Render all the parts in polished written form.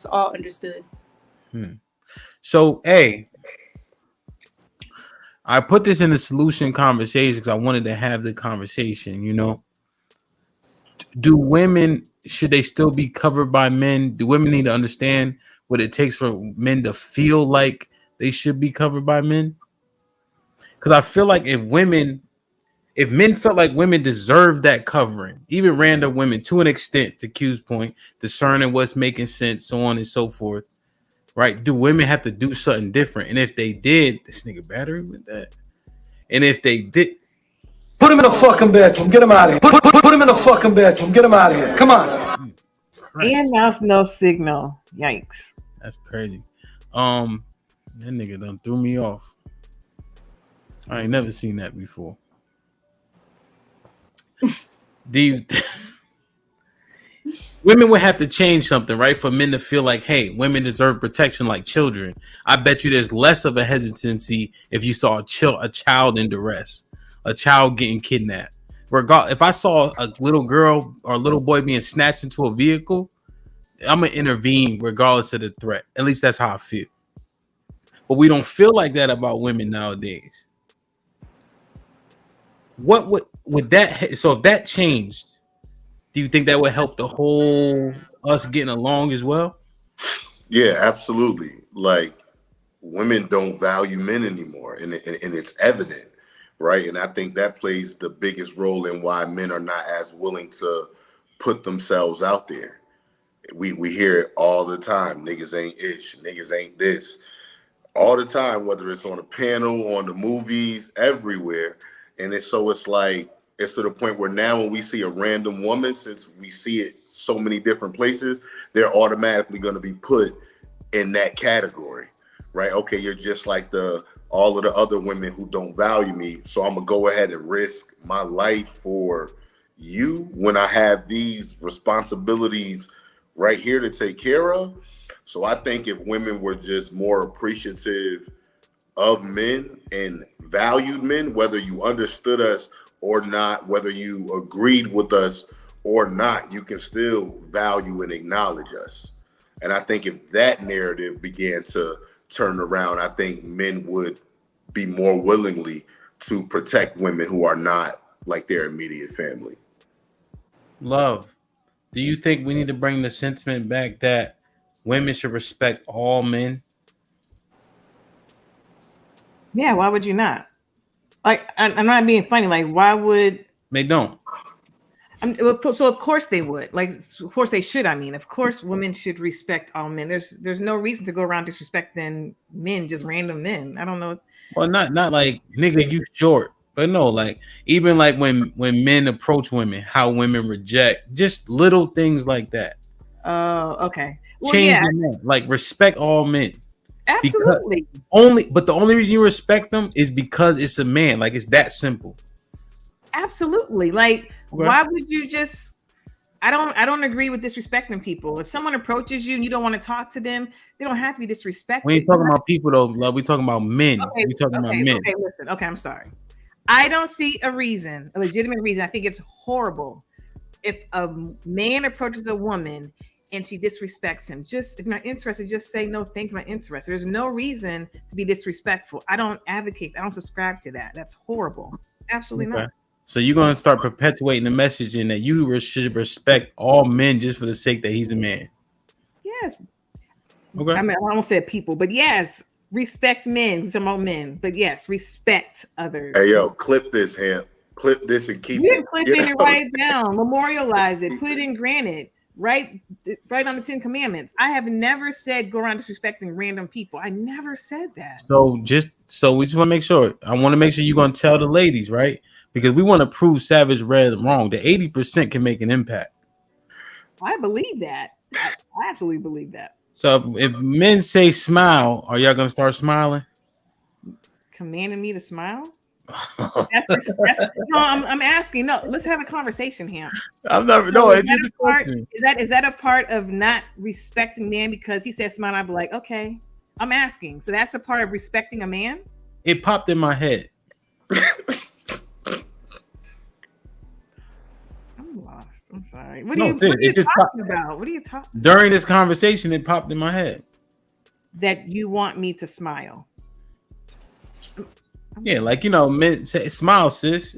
all understood. So, I put this in the solution conversation because I wanted to have the conversation. Do women, should they still be covered by men? Do women need to understand what it takes for men to feel like they should be covered by men? Because I feel like if men felt like women deserve that covering, even random women, to an extent, to Q's point, discerning what's making sense, so on and so forth, right? Do women have to do something different? And if they did, this nigga battery with that. And if they did, put him in a fucking bedroom, get him out of here. Put him in a fucking bedroom, get him out of here. Come on. Christ. And now it's no signal. Yikes. That's crazy. That nigga done threw me off. I ain't never seen that before. Women would have to change something, right, for men to feel like, hey, women deserve protection like children. I bet you there's less of a hesitancy if you saw a child in duress, a child getting kidnapped. If I saw a little girl or a little boy being snatched into a vehicle, I'm gonna intervene regardless of the threat. At least that's how I feel. But we don't feel like that about women nowadays. What would that? So if that changed, do you think that would help the whole us getting along as well? Yeah, absolutely. Like, women don't value men anymore, and it's evident, right? And I think that plays the biggest role in why men are not as willing to put themselves out there. We hear it all the time. Niggas ain't ish. Niggas ain't this. All the time, whether it's on a panel, on the movies, everywhere. And it's like, it's to the point where now when we see a random woman, since we see it so many different places, they're automatically going to be put in that category, right? Okay, you're just like all of the other women who don't value me, so I'm going to go ahead and risk my life for you when I have these responsibilities right here to take care of. So I think if women were just more appreciative of men and valued men, whether you understood us or not, whether you agreed with us or not, you can still value and acknowledge us. And I think if that narrative began to turn around, I think men would be more willingly to protect women who are not like their immediate family. Love, do you think we need to bring the sentiment back that women should respect all men? Yeah, why would you not? Like, I'm not being funny. Like, why would they don't? So of course they would. Like, of course they should. I mean, of course women should respect all men. There's no reason to go around disrespecting men, just random men. I don't know. Well, not like nigga, you short, but no, like even like when men approach women, how women reject, just little things like that. Oh, okay. Well, changing that, like respect all men. Absolutely. But the only reason you respect them is because it's a man. Like, it's that simple. Absolutely. Like, why would you just? I don't agree with disrespecting people. If someone approaches you and you don't want to talk to them, they don't have to be disrespected. We ain't talking about people though, love. We talking about men. Okay, we talking about men. Okay, listen. Okay, I'm sorry. I don't see a legitimate reason. I think it's horrible if a man approaches a woman and she disrespects him. Just if you're not interested, just say no, thank you, I'm not interested. There's no reason to be disrespectful. I don't advocate. I don't subscribe to that. That's horrible. Absolutely not. So you're gonna start perpetuating the messaging that you should respect all men just for the sake that he's a man. Yes. Okay. I mean, I don't say people, but yes, respect men. Some more men, but yes, respect others. Hey yo, clip this, Hamp. Clip this and keep it. Clip it and write it down. Memorialize it. Put it in granite. Right on the 10 Commandments. I have never said go around disrespecting random people. I never said that. So we just want to make sure. I want to make sure you're going to tell the ladies, right? Because we want to prove Savage Red wrong. The 80% can make an impact. I believe that. I absolutely believe that. So if men say smile, are y'all going to start smiling? Commanding me to smile? No, I'm asking. No, let's have a conversation here. I'm never. No, is that a part of not respecting man because he said smile? I'd be like, okay. I'm asking. So that's a part of respecting a man? It popped in my head. I'm lost. I'm sorry. What No, are you it just talking about? What are you talking? during this conversation, it popped in my head. That you want me to smile. Yeah, like men say, smile, sis,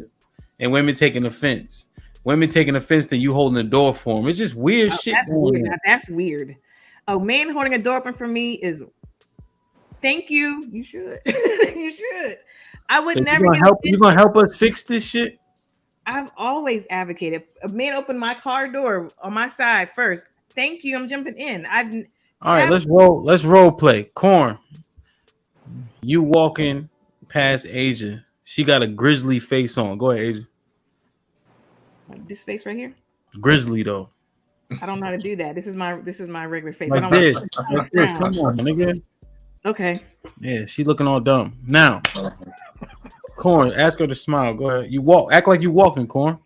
and women taking offense. Women taking offense that you holding the door for them. It's just weird shit That's going weird. on. Now, that's weird. A man holding a door open for me is thank you. You should. You should. I would So never you gonna help us fix this shit? I've always advocated. A man open my car door on my side first. Thank you. I'm jumping in. All right, let's role play. Corn, you walking past Asia. She got a grizzly face on. Go ahead, Asia. This face right here. Grizzly though. I don't know how to do that. This is my regular face. Like I don't this. know. Like this. Come on, nigga. Okay. Yeah, she looking all dumb. Now, Corn, ask her to smile. Go ahead. Act like you walking, Corn.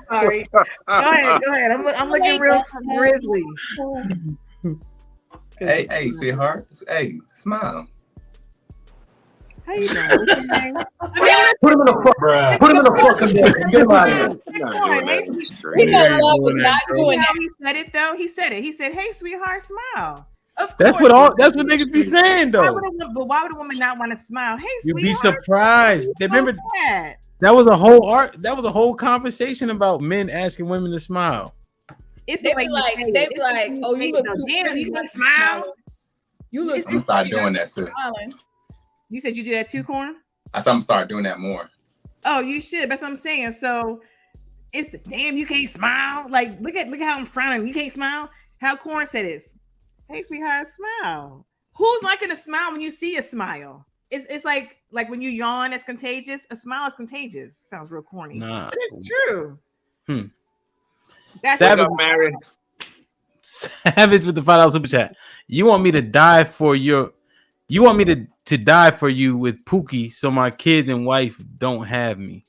Sorry. Go ahead. I'm looking real grizzly. Hey, sweetheart. Hey, smile. How you doing? What's your name? Put him in the fucking bed. Get him out of here. You know, love was not doing that. He said it though. He said it. He said, "Hey, sweetheart, smile." Of That's course. that's what niggas be saying though. Why would a woman not want to smile? Hey, You'd sweetheart. be surprised. Remember that. that was a whole conversation about men asking women to smile. It's They be like, oh, you look too damn, pretty. you can smile. You look I'm gonna start doing that too. smiling. You said you do that too, Corn? I'm gonna start doing that more. Oh, you should. That's what I'm saying. So it's the damn you can't smile. Like look at how I'm frowning. You can't smile. How Corn said is, hey sweetheart, smile. Who's not gonna smile when you see a smile? It's like when you yawn, that's contagious. A smile is contagious. Sounds real corny, Nah. but it's true. That's Savage, Mary. Savage with the $5 super chat. You want me to die for you die for you with Pookie so my kids and wife don't have me.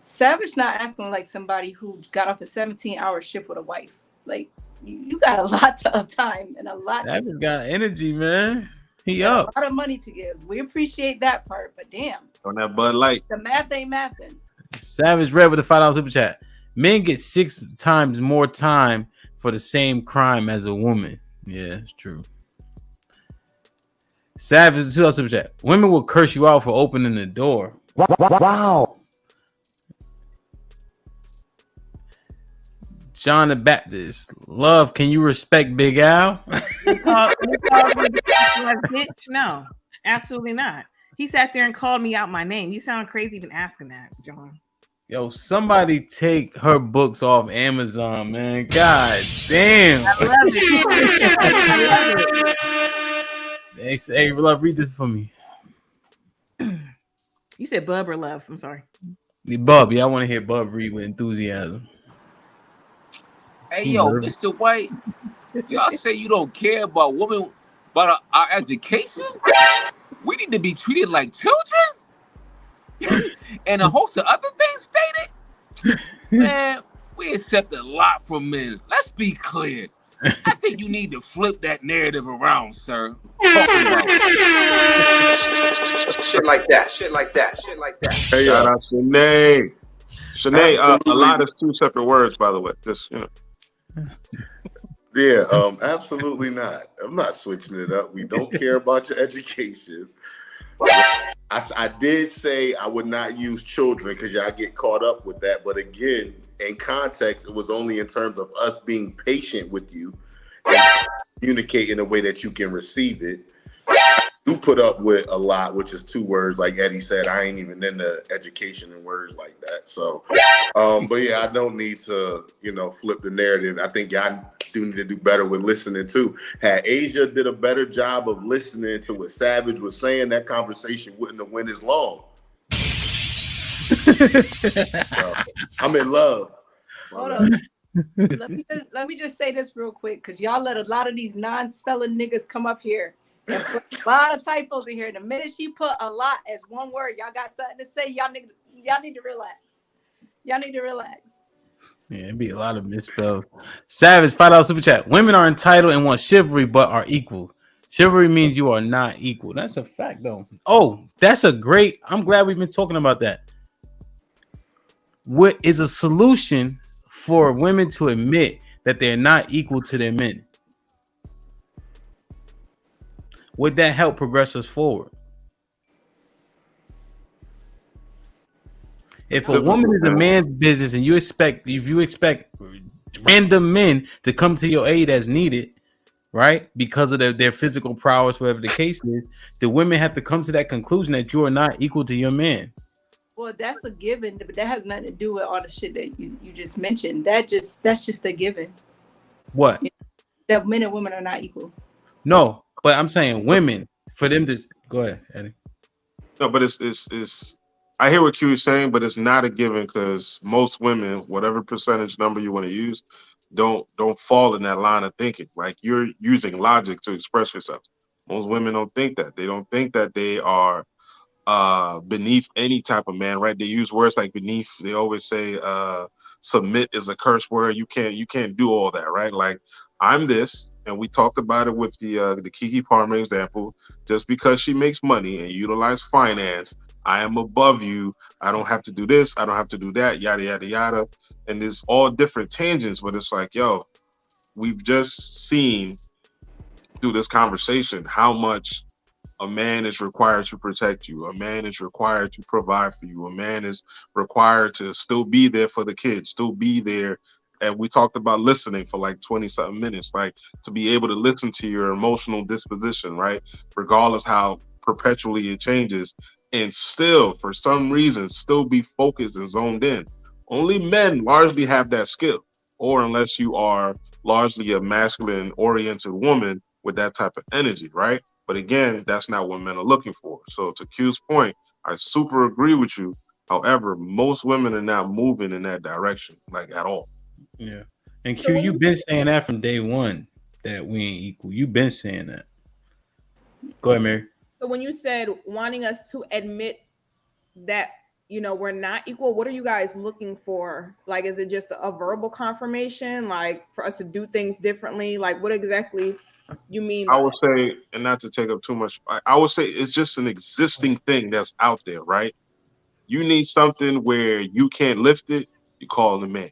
Savage not asking like somebody who got off a 17-hour shift with a wife. Like you got a lot of time and a lot. Savage got energy, man. He a up. lot of money to give. We appreciate that part, but damn, On that Bud Light. the math ain't mathing. Savage Red with the $5 super chat. Men get 6 times more time for the same crime as a woman. Yeah, it's true. Savage $2 super chat. Women will curse you out for opening the door. Wow. John the Baptist. Love, can you respect Big Al? Bitch, no, absolutely not. He sat there and called me out my name. You sound crazy even asking that, John. Yo, somebody take her books off Amazon, man. God damn. I love it. I love it. Hey, love, read this for me. You said bub or love? I'm sorry. Bub, yeah, I want to hear Bub read with enthusiasm. Hey, yo, Mr. White, y'all say you don't care about women, about our education? We need to be treated like children? And a host of other things stated? Man, we accept a lot from men. Let's be clear. I think you need to flip that narrative around, sir. Shit like that. Hey, shout out Shanae. Shanae, a lot is 2 separate words, by the way. Just, Yeah, absolutely not. I'm not switching it up. We don't care about your education. I did say I would not use children because y'all get caught up with that. But again, in context, it was only in terms of us being patient with you and communicate in a way that you can receive it. You put up with a lot, which is 2 words. Like Eddie said, I ain't even into education and words like that. So, but yeah, I don't need to, flip the narrative. I think y'all do need to do better with listening too. Had Asia did a better job of listening to what Savage was saying, that conversation wouldn't have went as long. I'm in love. Hold on. Let me just say this real quick, because y'all let a lot of these non-spelling niggas come up here and put a lot of typos in here. The minute she put a lot as one word, y'all got something to say. Y'all need to relax. Y'all need to relax. Yeah, it'd be a lot of misspells. Savage, $5 super chat. Women are entitled and want chivalry, but are equal. Chivalry means you are not equal. That's a fact, though. Oh, I'm glad we've been talking about that. what is a solution for women to admit that they're not equal to their men? Would that help progress us forward? If a woman is a man's business and you expect random men to come to your aid as needed, right? Because of their physical prowess, whatever the case is, the women have to come to that conclusion that you are not equal to your man. Well, that's a given, but that has nothing to do with all the shit that you just mentioned. That's just a given. What? That men and women are not equal. No, but I'm saying women, for them to go ahead, Eddie. No, but it's I hear what Q is saying, but it's not a given because most women, whatever percentage number you want to use, don't fall in that line of thinking. Like you're using logic to express yourself. Most women don't think that. They don't think that they are beneath any type of man, right? They use words like beneath. They always say submit is a curse word. You can't do all that, right? Like I'm this, and we talked about it with the Kiki Palmer example. Just because she makes money and utilize finance, I am above you. I don't have to do this. I don't have to do that. Yada yada yada. And there's all different tangents, but it's like, yo, we've just seen through this conversation how much a man is required to protect you. A man is required to provide for you. A man is required to still be there for the kids, still be there. And we talked about listening for like 20 something minutes, like to be able to listen to your emotional disposition, right? Regardless how perpetually it changes, and still, for some reason, still be focused and zoned in. Only men largely have that skill, or unless you are largely a masculine oriented woman with that type of energy, right? But again, that's not what men are looking for. So to Q's point, I super agree with you. However, most women are not moving in that direction, like at all. Yeah. And Q, you've been saying that from day one, that we ain't equal. You've been saying that. Go ahead, Mary. So when you said wanting us to admit that, we're not equal, what are you guys looking for? Like, is it just a verbal confirmation, like for us to do things differently? Like, what exactly you mean by I would say, and not to take up too much, I would say it's just an existing thing that's out there, right? You need something where you can't lift it, you call the man.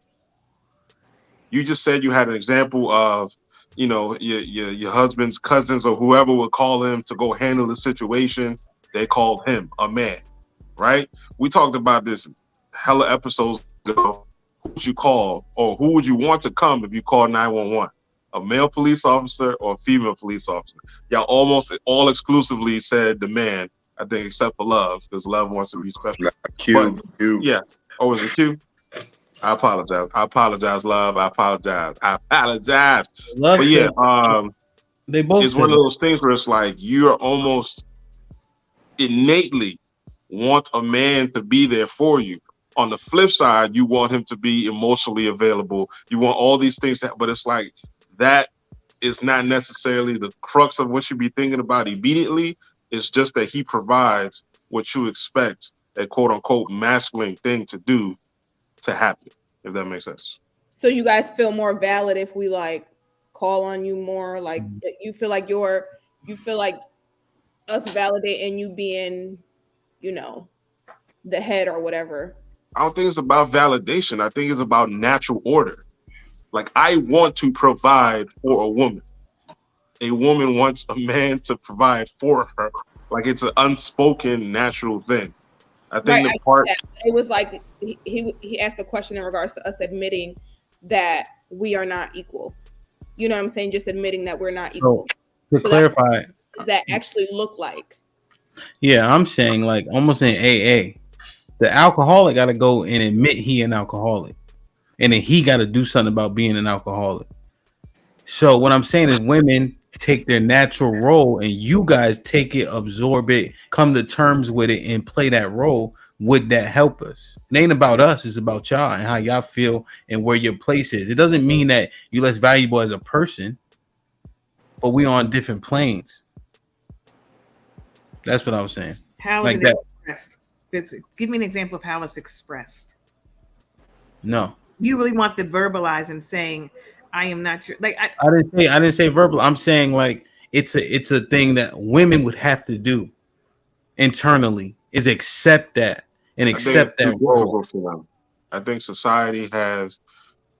You just said you had an example of, your husband's cousins or whoever would call him to go handle the situation. They called him a man, right? We talked about this hella episodes ago. Who would you call, or who would you want to come if you call 911? A male police officer or a female police officer? Y'all almost all exclusively said the man, I think, except for Love, because Love wants to be special. Q. Yeah. Oh, was it Q? I apologize, Love. I apologize. Love but yeah, they both. It's one of those things where it's like you're almost innately want a man to be there for you. On the flip side, you want him to be emotionally available. You want all these things, but it's like that is not necessarily the crux of what you be thinking about immediately. It's just that he provides what you expect a quote unquote masculine thing to do to happen, if that makes sense. So you guys feel more valid if we like call on you more, like you feel like us validating you being, the head or whatever. I don't think it's about validation. I think it's about natural order. Like, I want to provide for a woman. A woman wants a man to provide for her. Like, it's an unspoken natural thing. I think the part it was like he asked a question in regards to us admitting that we are not equal. You know what I'm saying? Just admitting that we're not equal. So, to clarify, what does that actually look like? Yeah, I'm saying like almost in AA, the alcoholic got to go and admit he an alcoholic, and then he got to do something about being an alcoholic. So what I'm saying is women take their natural role and you guys take it, absorb it, come to terms with it, and play that role. Would that help us? It ain't about us, it's about y'all and how y'all feel and where your place is. It doesn't mean that you're less valuable as a person, but we on different planes. That's what I was saying. How like is it that. Expressed? Give me an example of how it's expressed. No. You really want to verbalize and saying, I am not your like I didn't say verbal. I'm saying like it's a thing that women would have to do internally, is accept that and accept that role. I think society has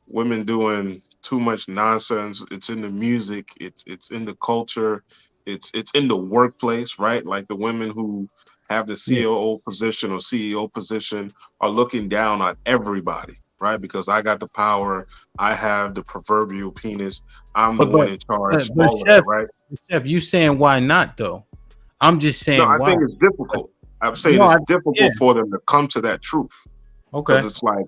women doing too much nonsense. It's in the music, it's in the culture, it's in the workplace, right? Like the women who have the Yeah. COO position or CEO position are looking down on everybody, right? Because I got the power, I have the proverbial penis, I'm the But one but in charge, but all of that, chef, right? chef, you saying why not though? I'm just No, saying I why. think it's difficult. I'm saying No, it's yeah, difficult for them to come to that truth because okay. it's like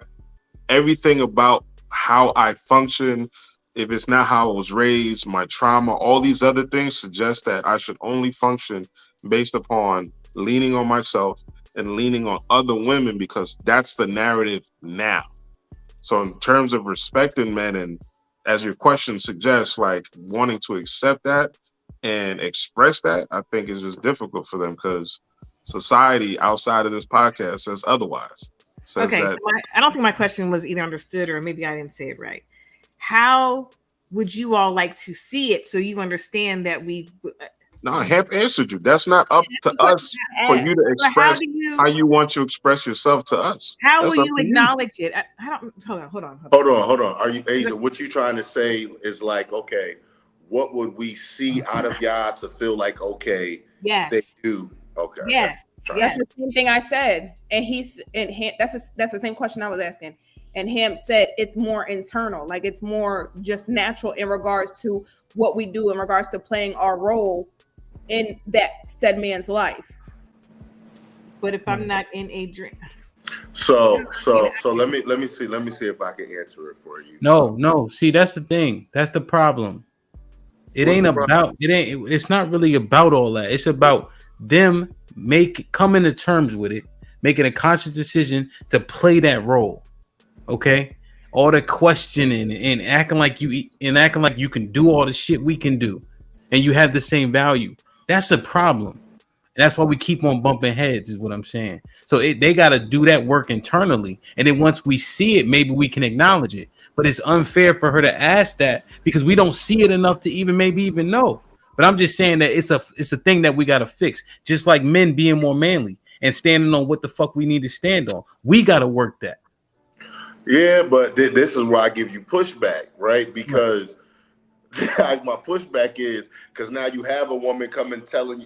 everything about how I function, if it's not how I was raised, my trauma, all these other things suggest that I should only function based upon leaning on myself and leaning on other women because that's the narrative now. So, in terms of respecting men, and as your question suggests, like wanting to accept that and express that, I think is just difficult for them because society outside of this podcast says otherwise. Says Okay, so that I don't think my question was either understood or maybe I didn't say it right. How would you all like to see it so you understand that we? no, I have answered you. That's not up That's to the question us I for asked. you to But how express do how you? you want to express yourself to us. How will That's up you to you. acknowledge it? I don't. Hold on. Hold on. Are you Asia? What you trying to say is like, okay, what would we see out of y'all to feel like, okay, they Yes. do? Okay, Yes. That's the same thing I said, and that's the same question I was asking, and him said it's more internal, like it's more just natural in regards to what we do in regards to playing our role in that said man's life. But if I'm not in a dream, So let me see if I can answer it for you. No. See, that's the thing. That's the problem. It What's ain't the problem? about it. Ain't. It's not really about all that. It's about them coming to terms with it, making a conscious decision to play that role. Okay, all the questioning and acting like you can do all the shit we can do, and you have the same value. That's a problem. And that's why we keep on bumping heads, is what I'm saying. So they got to do that work internally. And then once we see it, maybe we can acknowledge it. But it's unfair for her to ask that because we don't see it enough to even know. But I'm just saying that it's a thing that we got to fix. Just like men being more manly and standing on what the fuck we need to stand on. We got to work that. Yeah, but this is where I give you pushback, right? Because my pushback is because now you have a woman coming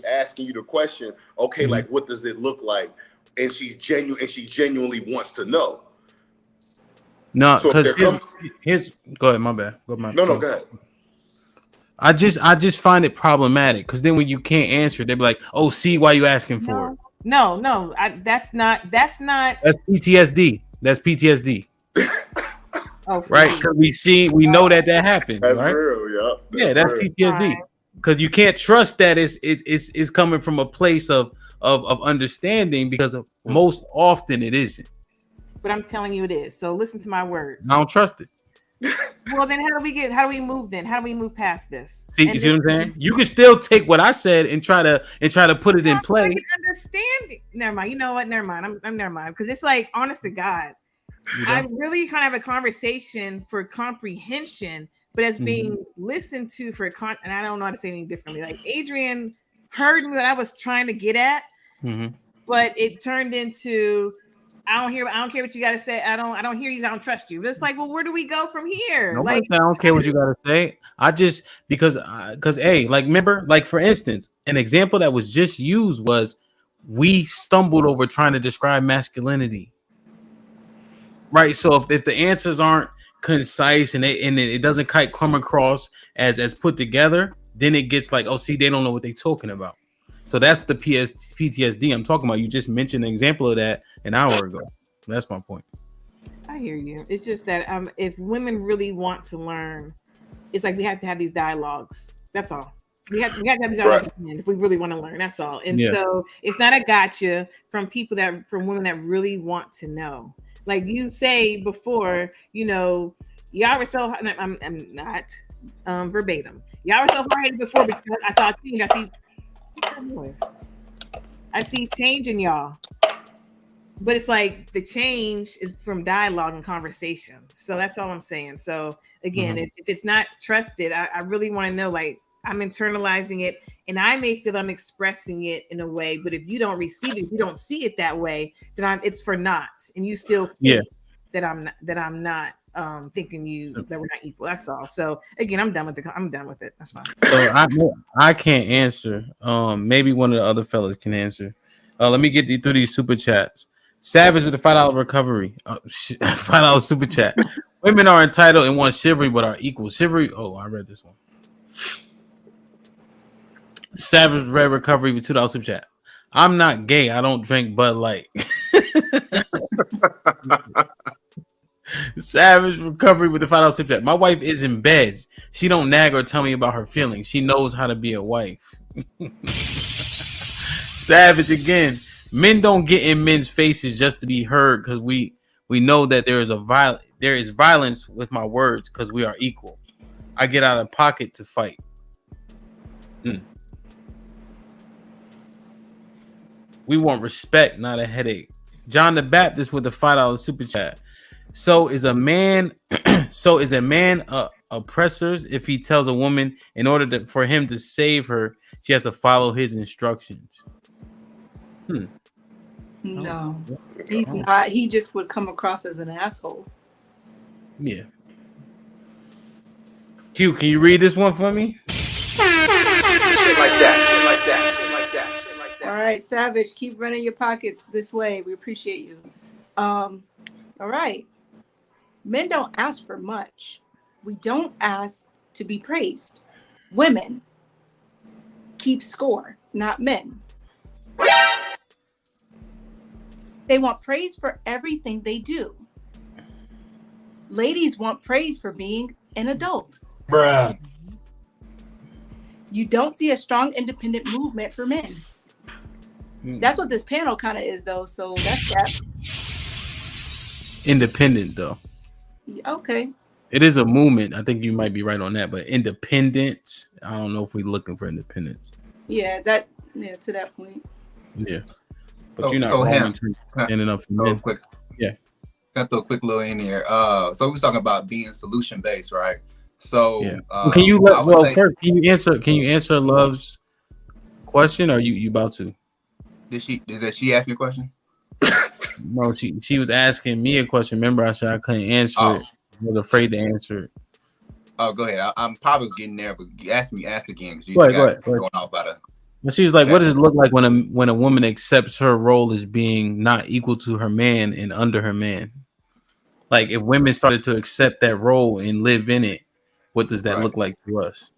asking you the question, okay, Mm-hmm. like what does it look like? And she genuinely wants to know. No, So because here's go ahead, my bad. Go ahead. I just find it problematic because then when you can't answer, they be like, "Oh, see why you asking for it." No. That's not. That's PTSD. That's PTSD. Oh, right? Because we know that happens, That's right? real, yeah. That's real. PTSD. Because you can't trust that it's coming from a place of understanding because most often it isn't. But I'm telling you it is. So listen to my words. I don't trust it. Well, then how do we move then? How do we move past this? See, you see what I'm saying? You can still take what I said and try to put it in play. I can understand it. Never mind. You know what? Never mind. I'm never mind. Because it's like, honest to God, I really kind of have a conversation for comprehension, but as being listened to and I don't know how to say anything differently. Like Adrian heard me what I was trying to get at, but it turned into I don't care what you got to say. I don't hear you. I don't trust you. But it's like, well, where do we go from here? Nobody I don't care what you got to say. I just because hey, like remember, like for instance, an example that was just used was we stumbled over trying to describe masculinity. Right. So if the answers aren't concise and it doesn't quite come across as put together, then it gets like, oh, see, they don't know what they're talking about. So that's the PTSD I'm talking about. You just mentioned an example of that an hour ago. That's my point. I hear you. It's just that if women really want to learn, it's like we have to have these dialogues. That's all. We have to have these dialogues if we really want to learn. That's all. And so it's not a gotcha from women that really want to know. Like you say before, y'all were so. I'm not verbatim. Y'all were so hard-headed before because I saw a change. I see change in y'all, but it's like the change is from dialogue and conversation. So that's all I'm saying. So again, if it's not trusted, I really want to know. Like I'm internalizing it, and I may feel I'm expressing it in a way, but if you don't receive it, if you don't see it that way, then it's for naught, and you still think that I'm not thinking that we're not equal. That's all. So again, I'm done with it. That's fine. So I can't answer. Maybe one of the other fellas can answer. Let me get through these super chats. Savage with the $5 recovery. $5 super chat. Women are entitled and want chivalry, but are equal. Chivalry. Oh, I read this one. Savage red recovery with $2 super chat. I'm not gay. I don't drink Bud Light. Savage recovery with the $5 super chat. My wife is in bed. She don't nag or tell me about her feelings. She knows how to be a wife. Savage again. Men don't get in men's faces just to be heard because we know that there is violence with my words because we are equal. I get out of pocket to fight. We want respect, not a headache. John the Baptist with the $5 super chat. So is a man oppressors if he tells a woman in order for him to save her, she has to follow his instructions? No, he's not. He just would come across as an asshole. Yeah. Q, can you read this one for me? Shit like that. All right, Savage, keep running your pockets this way. We appreciate you. All right. Men don't ask for much. We don't ask to be praised. Women keep score, not men. They want praise for everything they do. Ladies want praise for being an adult. Bruh. You don't see a strong independent movement for men. That's what this panel kind of is, though. So that's that. Independent, though. Okay. It is a movement. I think you might be right on that. But independence, I don't know if we're looking for independence. Yeah, to that point. Yeah. But you're not wrong. Quick. Yeah. Got throw a quick little in here. So we're talking about being solution based, right? So yeah. Can you first can you answer Love's question, or are you about to? Did she ask me a question? No, she was asking me a question. Remember, I said I couldn't answer it. I was afraid to answer it. Oh, go ahead. I'm probably getting there, but ask again. Go ahead. Going off about it. She was like, "What does it look like when a woman accepts her role as being not equal to her man and under her man? Like, if women started to accept that role and live in it, what does that look like to us?"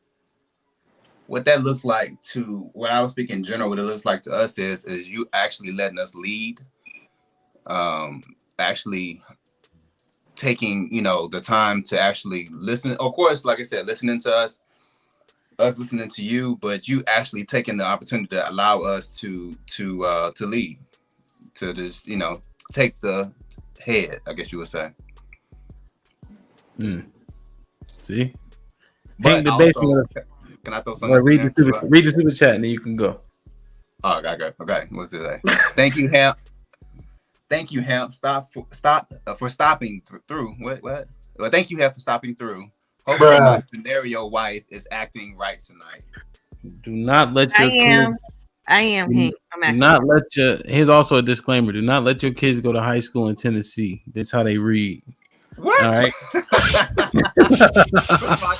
What that looks like to what I was speaking in general, what it looks like to us is you actually letting us lead, actually taking, the time to actually listen. Of course, like I said, listening to us listening to you, but you actually taking the opportunity to allow us to lead, to just, take the head, I guess you would say. See? But also, can I throw something? Read the super chat and then you can go. Oh, okay. What's it say? Thank you, Hemp. Thank you, Hemp. Stop for stopping through. What? Well, thank you, Hemp, for stopping through. Hopefully, my scenario wife is acting right tonight. Do not let your kids. I am. Hank. Do not let your. Here's also a disclaimer. Do not let your kids go to high school in Tennessee. That's how they read. What? All right. I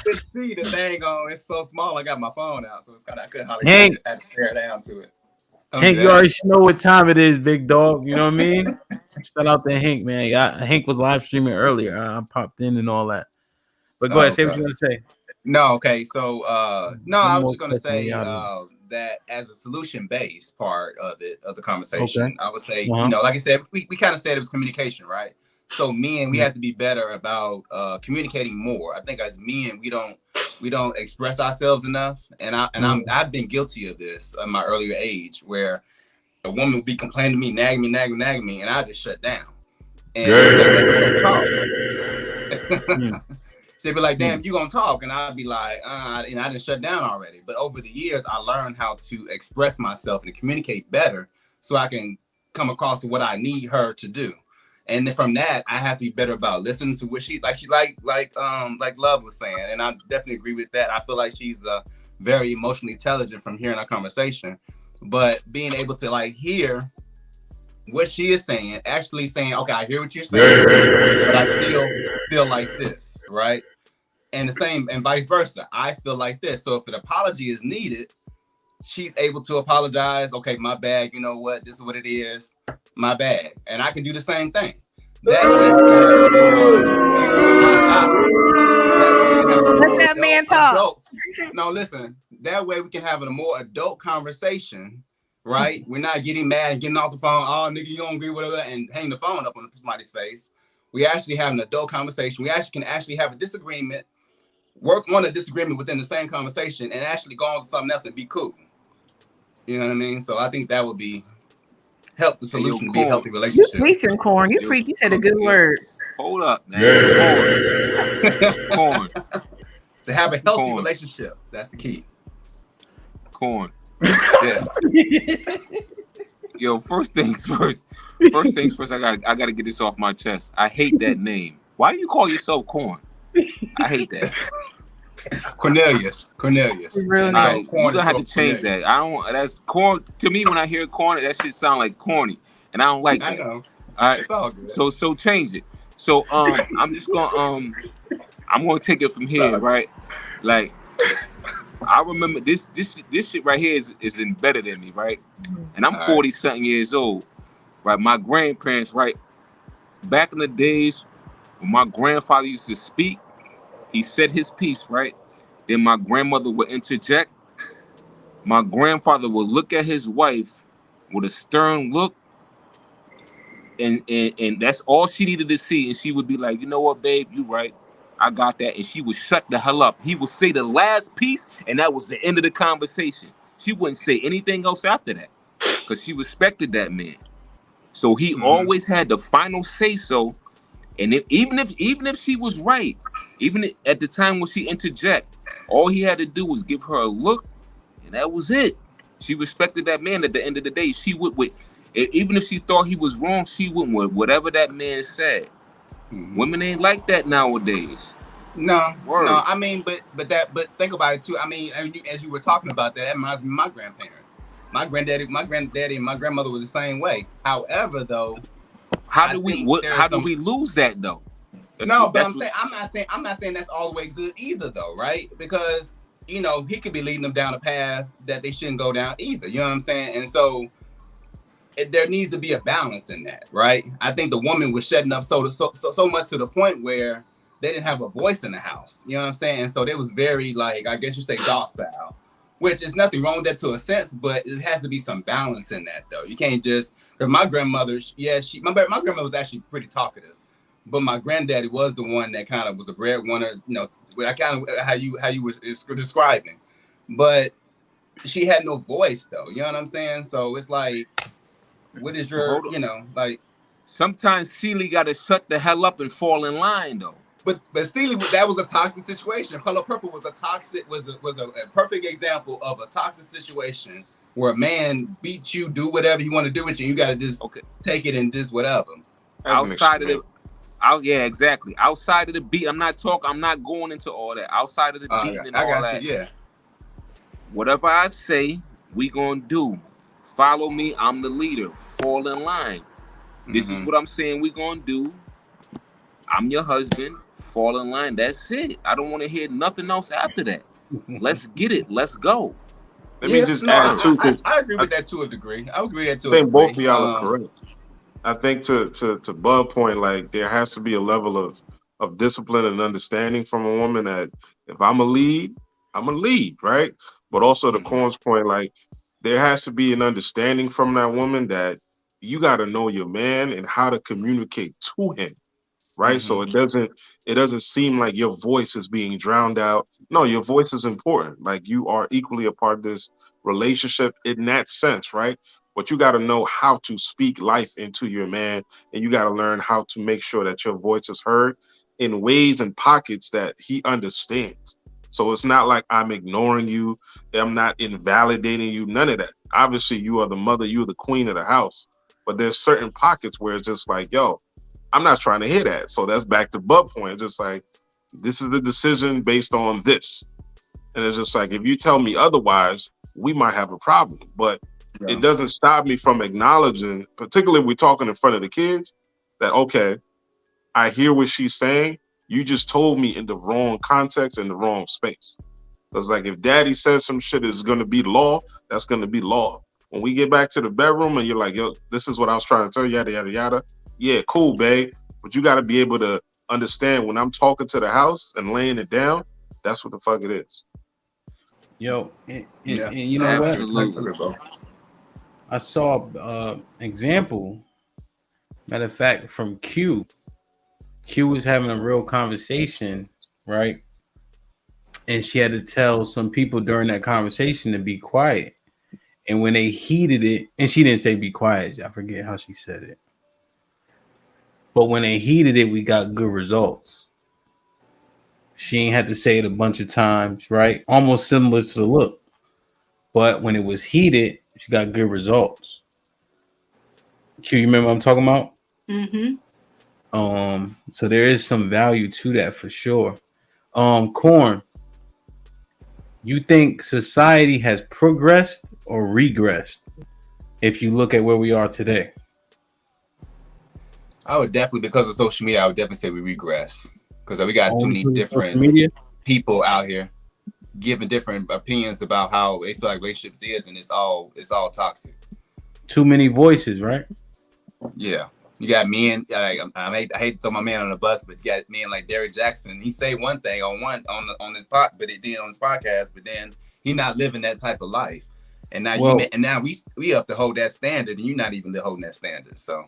could see the thing on. It's so small. I got my phone out, so it's kind of I couldn't hardly Hank, I had to tear down to it. Hank, you already know what time it is, big dog. You know what I mean? Shout out to Hank, man. Hank was live streaming earlier. I popped in and all that. But go ahead, say what you want to say. No, okay. So I was just gonna say that as a solution-based part of the conversation, I would say, like I said, we kind of said it was communication, right? So men, we have to be better about communicating more. I think as men, we don't express ourselves enough, and I've been guilty of this in my earlier age, where a woman would be complaining to me, nagging me, and I just shut down. And she'd be like, "Damn, you gonna talk?" And I'd be like, I just shut down already. But over the years, I learned how to express myself and to communicate better, so I can come across to what I need her to do. And then from that, I have to be better about listening to what she like Love was saying. And I definitely agree with that. I feel like she's very emotionally intelligent from hearing our conversation. But being able to hear what she is saying, actually saying, okay, I hear what you're saying, but I still feel like this, right? And the same, and vice versa. I feel like this. So if an apology is needed, she's able to apologize. Okay, my bad. You know what? This is what it is. My bad. And I can do the same thing. That way, let that man talk. No, listen. That way we can have a more adult conversation, right? We're not getting mad and getting off the phone. Oh, nigga, you don't agree with it, and hang the phone up on somebody's face. We actually have an adult conversation. We actually can have a disagreement, work on a disagreement within the same conversation, and actually go on to something else and be cool. You know what I mean? So I think that would help the solution to be a healthy relationship. You preaching, Corn. You said a good word. Hold up, man. Corn. To have a healthy relationship, that's the key. Corn. Yeah. Yo, first things first, I gotta get this off my chest. I hate that name. Why do you call yourself Corn? I hate that. Cornelius. Really? Right, you're gonna have to change that. I don't. That's corn to me. When I hear corn, that shit sound like corny, and I don't like that. I know. All right. It's all good. So change it. So I'm just gonna I'm gonna take it from here, right? Like I remember this shit right here is embedded in me, right? And I'm 40 something years old, right? My grandparents, right? Back in the days when my grandfather used to speak, he said his piece, right? Then my grandmother would interject. My grandfather would look at his wife with a stern look, and that's all she needed to see. And she would be like, you know what, babe, you right. I got that. And she would shut the hell up. He would say the last piece, and that was the end of the conversation. She wouldn't say anything else after that because she respected that man. So he always had the final say so. And even if she was right, even at the time when she interject, all he had to do was give her a look, and that was it. She respected that man. At the end of the day, she would even if she thought he was wrong, she went with whatever that man said. Women ain't like that nowadays. No. I mean, but think about it too. I mean, as you were talking about that reminds me of my grandparents. My granddaddy, and my grandmother were the same way. However, though, how do we lose that though? I'm not saying that's all the way good either, though, right? Because he could be leading them down a path that they shouldn't go down either. You know what I'm saying? And so there needs to be a balance in that, right? I think the woman was shutting up so much to the point where they didn't have a voice in the house. You know what I'm saying? And so they was very, like, I guess you say docile, which is nothing wrong with that to a sense, but it has to be some balance in that, though. You can't just, because my grandmother, my grandmother was actually pretty talkative, but my granddaddy was the one that kind of was the breadwinner, I kind of how you were describing, but she had no voice, though. You know what I'm saying? So it's like, what is your, like, sometimes Celie got to shut the hell up and fall in line, though. But Celie, that was a toxic situation. Color Purple was a perfect example of a toxic situation where a man beats you, do whatever you want to do with you. You got to just take it and just whatever. Outside of exactly. Outside of the beat, I'm not going into all that. Outside of the beat and all that. Yeah. Whatever I say, we gonna do. Follow me. I'm the leader. Fall in line. This is what I'm saying we gonna do. I'm your husband. Fall in line. That's it. I don't want to hear nothing else after that. Let's get it. Let's go. Let me just add too. I agree with that to a degree. I agree with that to a degree. I think both of y'all are correct. I think to Bub's point, like, there has to be a level of discipline and understanding from a woman that if I'm a lead, right? But also to Corn's point, like, there has to be an understanding from that woman that you got to know your man and how to communicate to him, right? So it doesn't seem like your voice is being drowned out. No, your voice is important. Like, you are equally a part of this relationship in that sense, right? But you got to know how to speak life into your man, and you got to learn how to make sure that your voice is heard in ways and pockets that he understands. So it's not like I'm ignoring you, I'm not invalidating you, none of that. Obviously, you are the mother, you're the queen of the house. But there's certain pockets where it's just like, yo, I'm not trying to hear that. So that's back to Bub's point. It's just like, this is the decision based on this. And it's just like, if you tell me otherwise, we might have a problem. But it doesn't stop me from acknowledging, particularly if we're talking in front of the kids, that okay, I hear what she's saying. You just told me in the wrong context, in the wrong space. Because like if daddy says some shit is gonna be law, that's gonna be law. When we get back to the bedroom and you're like, yo, this is what I was trying to tell you, yada yada yada. Yeah, cool, babe. But you gotta be able to understand when I'm talking to the house and laying it down, that's what the fuck it is. Yo, and you know absolutely. what? I saw example, matter of fact, from Q. Q was having a real conversation, right? And she had to tell some people during that conversation to be quiet. And when they heated it, and she didn't say be quiet, I forget how she said it. But when they heated it, we got good results. She ain't had to say it a bunch of times, right? Almost similar to the look. But when it was heated, she got good results. Q, you remember what I'm talking about? Mm-hmm. So there is some value to that for sure. Corn, you think society has progressed or regressed if you look at where we are today? I would definitely, because of social media, I would definitely say we regress because we got too many different people out here giving different opinions about how they feel like relationships is, and it's all toxic. Too many voices, right? Yeah. You got men. I hate to throw my man on the bus, but you got men like Derrick Jackson. He say one thing on his pod, but it did on his podcast. But then he not living that type of life. And now we up to hold that standard, and you're not even holding that standard. So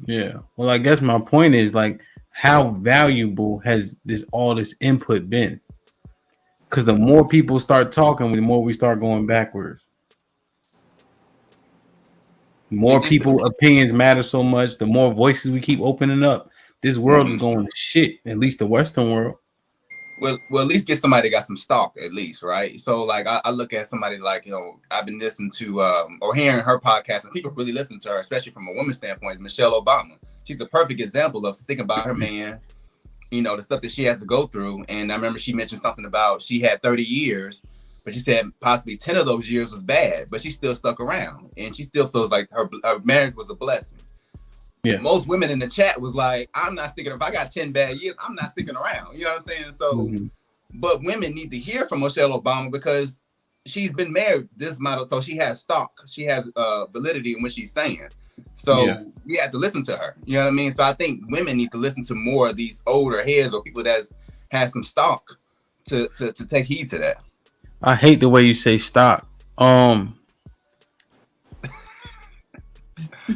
yeah. Well, I guess my point is like, how valuable has all this input been? Because the more people start talking, the more we start going backwards. More people opinions matter so much. The more voices we keep opening up, this world is going to shit. At least the Western world. Well, at least get somebody that got some stock, at least, right? So, like, I look at somebody like, I've been listening to or hearing her podcast, and people really listen to her, especially from a woman's standpoint. Is Michelle Obama. She's a perfect example of thinking about her man, the stuff that she has to go through. And I remember she mentioned something about she had 30 years, but she said possibly 10 of those years was bad, but she still stuck around, and she still feels like her marriage was a blessing. Yeah. Most women in the chat was like, I'm not sticking. If I got 10 bad years, I'm not sticking around. You know what I'm saying? So, but women need to hear from Michelle Obama because she's been married this model. So she has stock. She has validity in what she's saying. So we have to listen to her. You know what I mean? So I think women need to listen to more of these older heads or people that has some stock to take heed to that. I hate the way you say stock.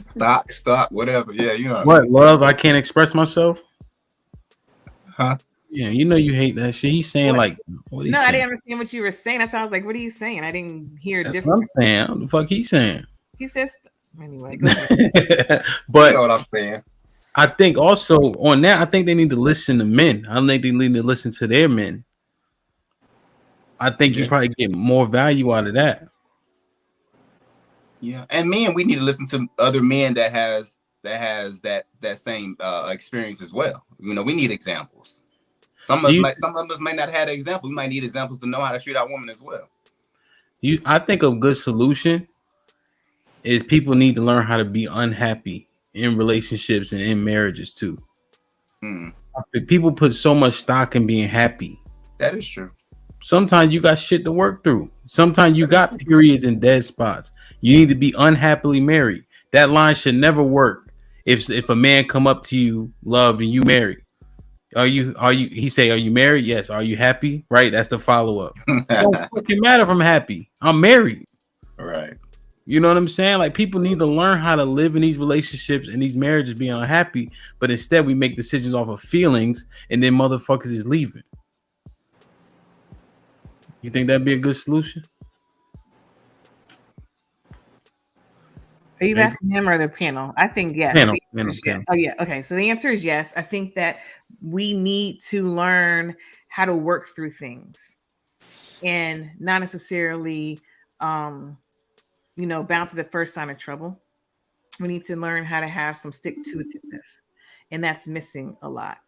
Stock, whatever. Yeah, you know what love. I can't express myself. Huh? Yeah, you hate that shit. He's saying what? Like, what? No, I didn't understand what you were saying. That sounds like, what are you saying? I didn't hear That's different. What I'm saying. What the fuck he's saying? He says anyway. But you know what I'm saying. I think also on that, I think they need to listen to men. I think they need to listen to their men. I think you probably get more value out of that. Yeah, and men, we need to listen to other men that has that same experience as well. We need examples. Some of us might not have an example. We might need examples to know how to treat our woman as well. I think a good solution is people need to learn how to be unhappy in relationships and in marriages too. People put so much stock in being happy. That is true. Sometimes you got shit to work through. Sometimes you got periods and dead spots. You need to be unhappily married. That line should never work. If a man come up to you, love, and you married, are you? He say, are you married? Yes. Are you happy? Right. That's the follow up. It don't fucking matter if I'm happy. I'm married. Right. You know what I'm saying? Like, people need to learn how to live in these relationships and these marriages being unhappy, but instead we make decisions off of feelings, and then motherfuckers is leaving. You think that'd be a good solution? Are you asking him or the panel? I think yes. Panel. Oh yeah. Okay. So the answer is yes. I think that we need to learn how to work through things, and not necessarily, bound to the first sign of trouble. We need to learn how to have some stick-to-itiveness, and that's missing a lot.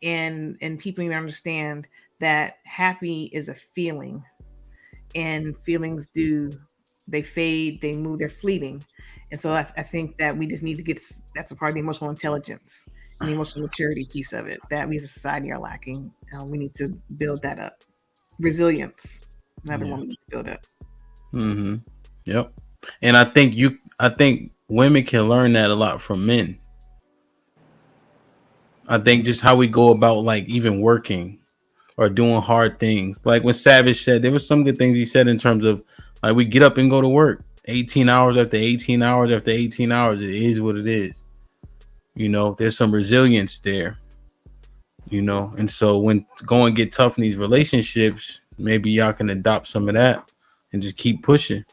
And people need to understand that happy is a feeling, and feelings do they fade, they move, they're fleeting. And so I think that we just need to get, that's a part of the emotional intelligence and the emotional maturity piece of it that we as a society are lacking. We need to build that up. Resilience, another one we need to build up. Mm-hmm. Yep. And I think women can learn that a lot from men. I think just how we go about like even working or doing hard things. Like when Savage said, there was some good things he said in terms of like we get up and go to work 18 hours after 18 hours after 18 hours. It is what it is. You know, there's some resilience there. You know, and so when going get tough in these relationships, maybe y'all can adopt some of that and just keep pushing.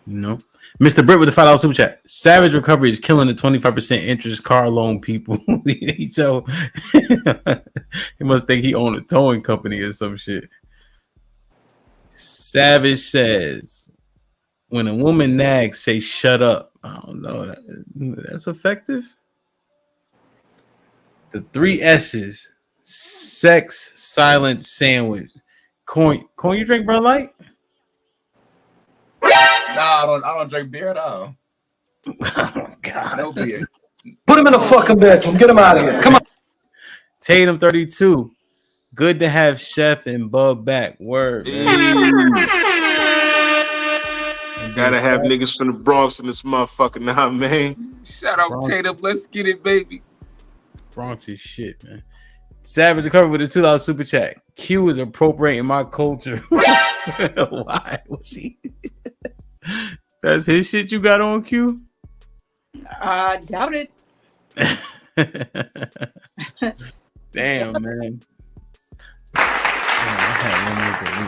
You know, Mr. Britt with the $5 super chat. Savage recovery is killing the 25% interest car loan people. So he must think he owned a towing company or some shit. Savage says, when a woman nags, say shut up. I don't know. That's effective. The 3 S's: sex, silence, sandwich. Corn, you drink Bud Light? No, I don't drink beer at all. Oh God. No beer. Put him in the fucking bedroom. Get him out of here. Come on. Tatum 32. Good to have Chef and Bub back. Word, man. Gotta have niggas from the Bronx in this motherfucker now, man. Shout out Bronx. Tatum. Let's get it, baby. Bronx is shit, man. Savage recovered with a $2 super chat. Q is appropriating my culture. Why? What's he? That's his shit you got on, Q? I doubt it. Damn, man. I had one more